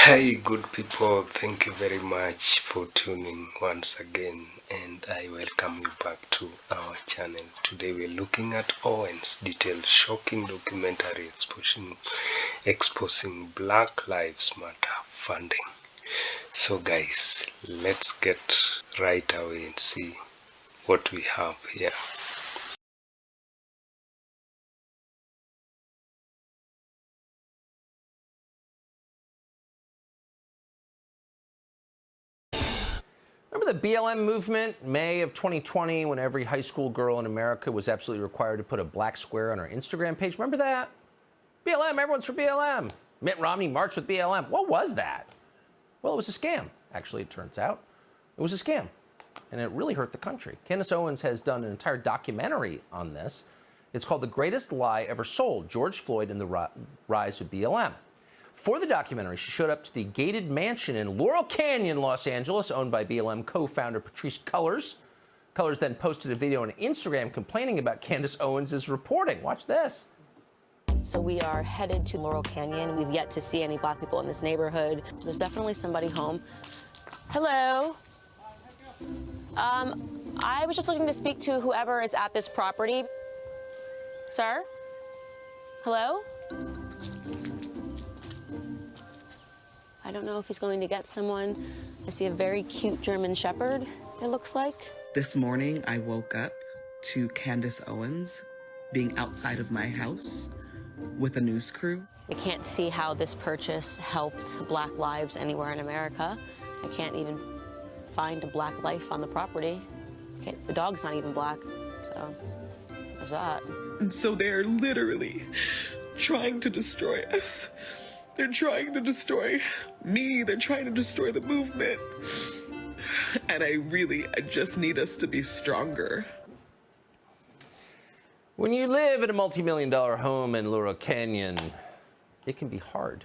Hi, good people. Thank you very much for tuning once again, and I welcome you back to our channel. Today, we're looking at Owens' detailed, shocking documentary exposing Black Lives Matter funding. So, guys, let's get right away and see what we have here. Remember the BLM movement, May of 2020, when every high school girl in America was absolutely required to put a black square on her Instagram page? Remember that? BLM, everyone's for BLM. Mitt Romney marched with BLM. What was that? Well, it was a scam, actually, it turns out. It was a scam, and it really hurt the country. Candace Owens has done an entire documentary on this. It's called The Greatest Lie Ever Sold, George Floyd and the Rise of BLM. For the documentary, she showed up to the gated mansion in Laurel Canyon, Los Angeles, owned by BLM co-founder Patrisse Cullors. Cullors then posted a video on Instagram complaining about Candace Owens' reporting. Watch this. So we are headed to Laurel Canyon. We've yet to see any black people in this neighborhood. So there's definitely somebody home. Hello. I was just looking to speak to whoever is at this property. Sir? Hello? I don't know if he's going to get someone. I see a very cute German Shepherd, it looks like. This morning, I woke up to Candace Owens being outside of my house with a news crew. I can't see how this purchase helped Black lives anywhere in America. I can't even find a black life on the property. The dog's not even black, so there's that. And so they're literally trying to destroy us. They're trying to destroy me. They're trying to destroy the movement. And I just need us to be stronger. When you live in a multi-million-dollar home in Laurel Canyon, it can be hard.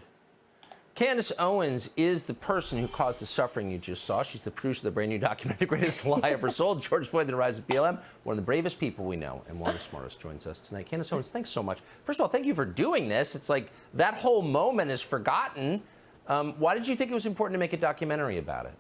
Candace Owens is the person who caused the suffering you just saw. She's the producer of the brand new documentary, The Greatest Lie Ever Sold, George Floyd and the Rise of BLM. One of the bravest people we know and one of the smartest joins us tonight. Candace Owens, thanks so much. First of all, thank you for doing this. It's like that whole moment is forgotten. Why did you think it was important to make a documentary about it?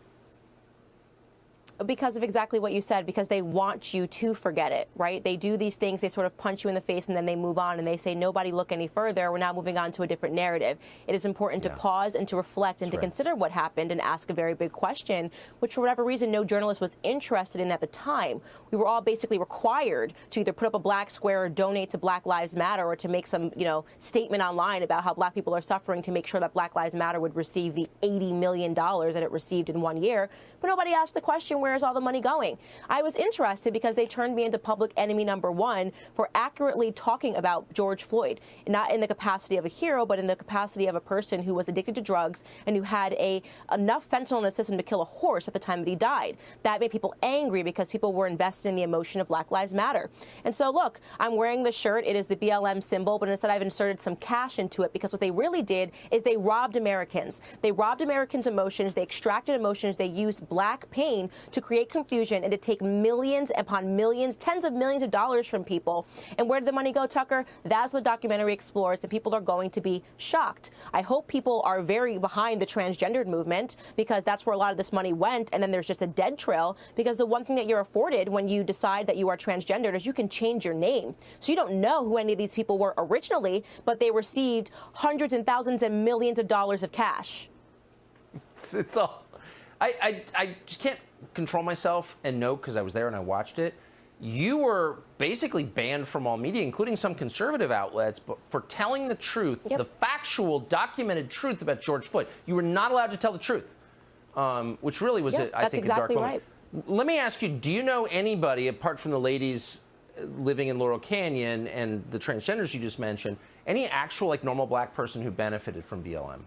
Because of exactly what you said, because they want you to forget it, right? They do these things, they sort of punch you in the face and then they move on and they say, nobody look any further. We're now moving on to a different narrative. It is important to pause and to reflect and to consider what happened and ask a very big question, which for whatever reason, no journalist was interested in at the time. We were all basically required to either put up a black square or donate to Black Lives Matter or to make some, statement online about how black people are suffering to make sure that Black Lives Matter would receive the $80 million that it received in 1 year. But nobody asked the question, where's all the money going? I was interested because they turned me into public enemy #1 for accurately talking about George Floyd, not in the capacity of a hero, but in the capacity of a person who was addicted to drugs and who had enough fentanyl in his system to kill a horse at the time that he died. That made people angry because people were invested in the emotion of Black Lives Matter. And so, look, I'm wearing the shirt. It is the BLM symbol, but instead I've inserted some cash into it because what they really did is they robbed Americans. They robbed Americans' emotions. They extracted emotions. They used black pain to create confusion and to take millions upon millions, tens of millions of dollars from people. And where did the money go, Tucker? That's what the documentary explores, and people are going to be shocked. I hope people are very behind the transgendered movement because that's where a lot of this money went, and then there's just a dead trail because the one thing that you're afforded when you decide that you are transgendered is you can change your name. So you don't know who any of these people were originally, but they received hundreds and thousands and millions of dollars of cash. It's all... I just can't control myself and know, because I was there and I watched it, you were basically banned from all media, including some conservative outlets, but for telling the truth, the factual, documented truth about George Floyd. You were not allowed to tell the truth, which really was, I think, exactly a dark moment. Let me ask you, do you know anybody, apart from the ladies living in Laurel Canyon and the transgenders you just mentioned, any actual, normal black person who benefited from BLM?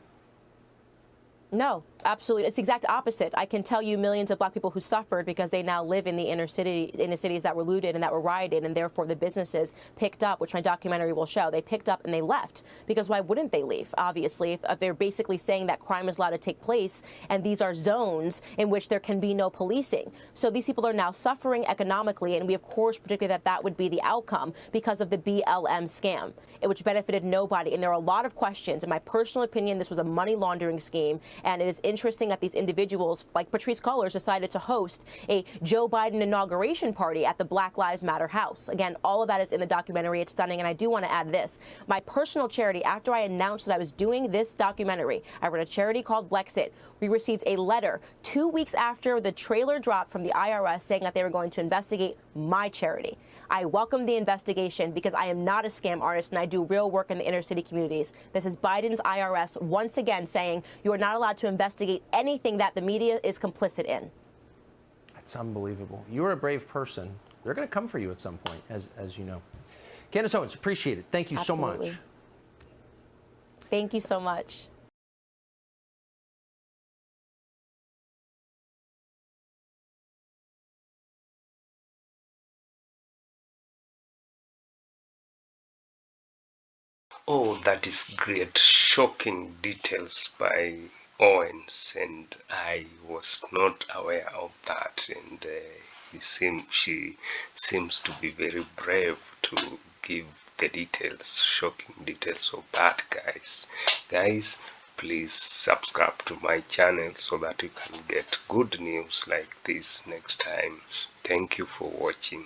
No, Absolutely. It's the exact opposite. I can tell you millions of black people who suffered because they now live in the inner cities that were looted and that were rioted, and therefore the businesses picked up, which my documentary will show. They picked up and they left, because why wouldn't they leave? Obviously, if they're basically saying that crime is allowed to take place and these are zones in which there can be no policing. So these people are now suffering economically, and we of course predicted that that would be the outcome because of the BLM scam, which benefited nobody. And there are a lot of questions. In my personal opinion, this was a money laundering scheme, and it is interesting that these individuals, like Patrisse Cullors, decided to host a Joe Biden inauguration party at the Black Lives Matter house. Again, all of that is in the documentary. It's stunning. And I do want to add this. My personal charity, after I announced that I was doing this documentary, I run a charity called Blexit. We received a letter 2 weeks after the trailer dropped from the IRS saying that they were going to investigate my charity. I welcome the investigation because I am not a scam artist and I do real work in the inner city communities. This is Biden's IRS once again saying you are not allowed to investigate anything that the media is complicit in. That's unbelievable. You're a brave person. They're going to come for you at some point, as you know. Candace Owens, appreciate it. Thank you Absolutely. so much. Thank you so much. Oh, that is great. Shocking details by Owens, and I was not aware of that. And she seems to be very brave to give the details, shocking details of that, guys. Guys, please subscribe to my channel so that you can get good news like this next time. Thank you for watching.